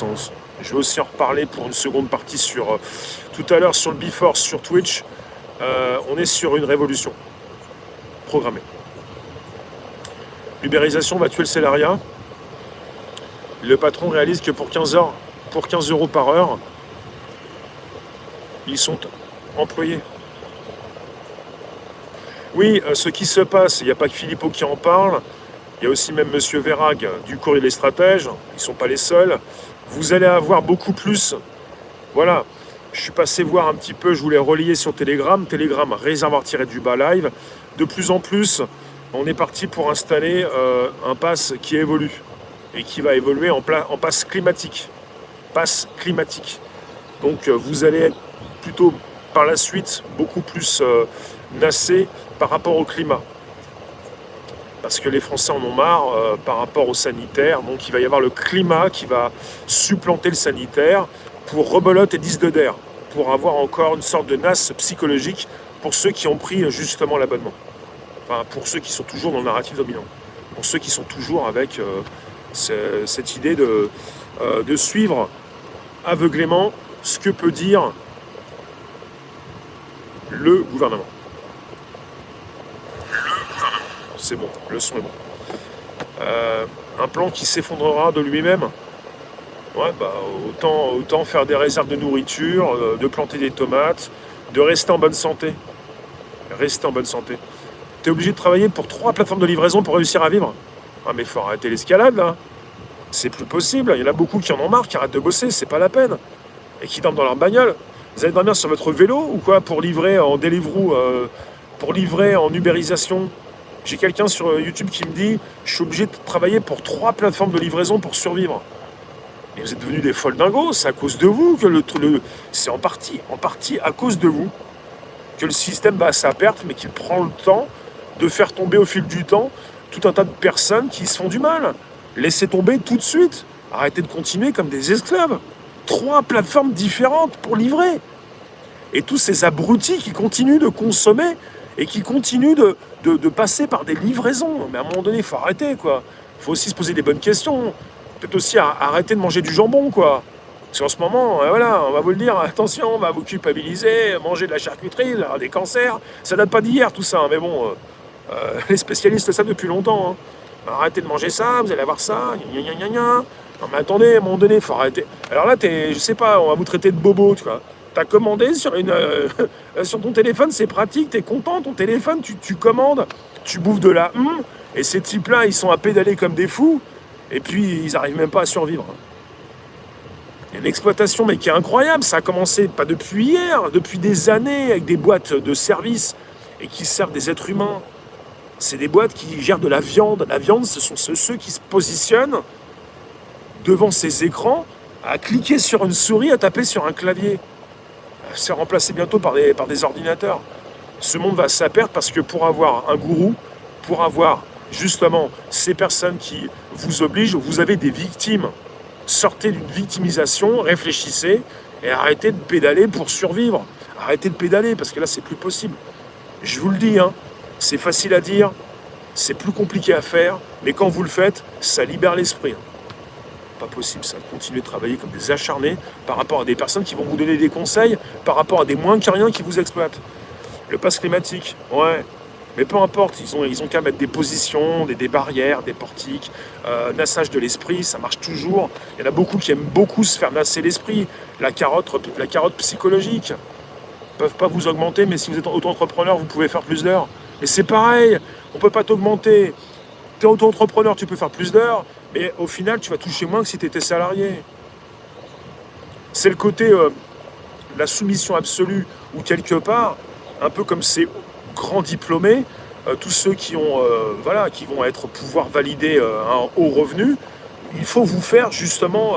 sens. Je vais aussi en reparler pour une seconde partie tout à l'heure sur le Before, sur Twitch. On est sur une révolution programmée. L'ubérisation va tuer le salariat. Le patron réalise que pour 15 euros par heure, ils sont employés. Oui, ce qui se passe, il n'y a pas que Philippot qui en parle, il y a aussi même Monsieur Verhaeghe du Courrier des Stratèges, ils ne sont pas les seuls. Vous allez avoir beaucoup plus. Voilà, je suis passé voir un petit peu, je voulais relier sur Telegram, réservoir-du-bas live. De plus en plus, on est parti pour installer un pass qui évolue et qui va évoluer en pass climatique. Pass climatique. Donc vous allez être plutôt par la suite beaucoup plus nassé par rapport au climat. Parce que les Français en ont marre par rapport au sanitaire. Donc il va y avoir le climat qui va supplanter le sanitaire pour rebelote et 10 de d'air, pour avoir encore une sorte de nasse psychologique pour ceux qui ont pris justement l'abonnement. Enfin, pour ceux qui sont toujours dans le narratif dominant. Pour ceux qui sont toujours avec cette idée de suivre aveuglément ce que peut dire le gouvernement. C'est bon, le son est bon. Un plan qui s'effondrera de lui-même. Ouais, bah, autant faire des réserves de nourriture, de planter des tomates, de rester en bonne santé. Rester en bonne santé. T'es obligé de travailler pour 3 plateformes de livraison pour réussir à vivre. Ah mais faut arrêter l'escalade là. C'est plus possible. Il y en a beaucoup qui en ont marre, qui arrêtent de bosser, c'est pas la peine. Et qui dorment dans leur bagnole. Vous allez dormir sur votre vélo ou quoi pour livrer en Deliveroo, pour livrer en ubérisation. J'ai quelqu'un sur YouTube qui me dit « Je suis obligé de travailler pour 3 plateformes de livraison pour survivre. » Mais vous êtes devenus des folles dingos, c'est à cause de vous que c'est en partie à cause de vous que le système va à sa perte, mais qu'il prend le temps de faire tomber au fil du temps tout un tas de personnes qui se font du mal. Laissez tomber tout de suite. Arrêtez de continuer comme des esclaves. 3 plateformes différentes pour livrer. Et tous ces abrutis qui continuent de consommer et qui continuent de passer par des livraisons. Mais à un moment donné, il faut arrêter, quoi. Il faut aussi se poser des bonnes questions. Peut-être aussi arrêter de manger du jambon, quoi. Parce qu'en ce moment, voilà, on va vous le dire, attention, on va vous culpabiliser, manger de la charcuterie, des cancers. Ça date pas d'hier, tout ça, hein, mais bon, les spécialistes le savent depuis longtemps. Hein. Arrêtez de manger ça, vous allez avoir ça, gna gna gna gna. Non mais attendez, à un moment donné, il faut arrêter. Alors là, je sais pas, on va vous traiter de bobo, tu vois. T'as commandé sur ton téléphone, c'est pratique, t'es content, ton téléphone, tu commandes, tu bouffes de la et ces types-là, ils sont à pédaler comme des fous, et puis ils n'arrivent même pas à survivre. Il y a une exploitation, mais qui est incroyable, ça a commencé pas depuis hier, depuis des années, avec des boîtes de services, et qui servent des êtres humains. C'est des boîtes qui gèrent de la viande. La viande, ce sont ceux qui se positionnent devant ces écrans, à cliquer sur une souris, à taper sur un clavier. C'est remplacé bientôt par des ordinateurs. Ce monde va à sa perte parce que pour avoir un gourou, pour avoir justement ces personnes qui vous obligent, vous avez des victimes. Sortez d'une victimisation, réfléchissez et arrêtez de pédaler pour survivre. Arrêtez de pédaler parce que là, c'est plus possible. Je vous le dis, hein, c'est facile à dire, c'est plus compliqué à faire, mais quand vous le faites, ça libère l'esprit. Pas possible ça, continuer de travailler comme des acharnés par rapport à des personnes qui vont vous donner des conseils, par rapport à des moins que rien qui vous exploitent. Le pass climatique, ouais, mais peu importe, ils ont qu'à mettre des positions, des barrières, des portiques, nassage de l'esprit, ça marche toujours. Il y en a beaucoup qui aiment beaucoup se faire nasser l'esprit, la carotte psychologique. Ils peuvent pas vous augmenter, mais si vous êtes auto-entrepreneur, vous pouvez faire plus d'heures. Mais c'est pareil, on peut pas t'augmenter. Tu es auto-entrepreneur, tu peux faire plus d'heures, mais au final, tu vas toucher moins que si tu étais salarié. C'est le côté la soumission absolue, ou quelque part, un peu comme ces grands diplômés, tous ceux qui vont pouvoir valider un haut revenu, il faut vous faire justement,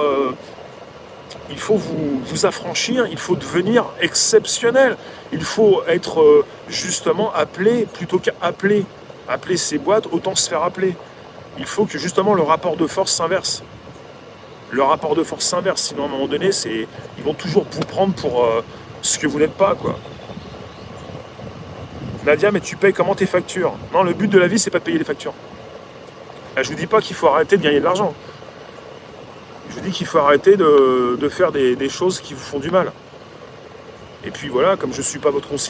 il faut vous affranchir, il faut devenir exceptionnel. Il faut être justement appelé plutôt qu'appeler. Appeler ces boîtes, autant se faire appeler. Il faut que justement le rapport de force s'inverse. Le rapport de force s'inverse, sinon à un moment donné, ils vont toujours vous prendre pour ce que vous n'êtes pas, quoi. Nadia, mais tu payes comment tes factures? Non, le but de la vie, c'est pas de payer les factures. Là, je vous dis pas qu'il faut arrêter de gagner de l'argent. Je vous dis qu'il faut arrêter de faire des choses qui vous font du mal. Et puis voilà, comme je ne suis pas votre conseiller,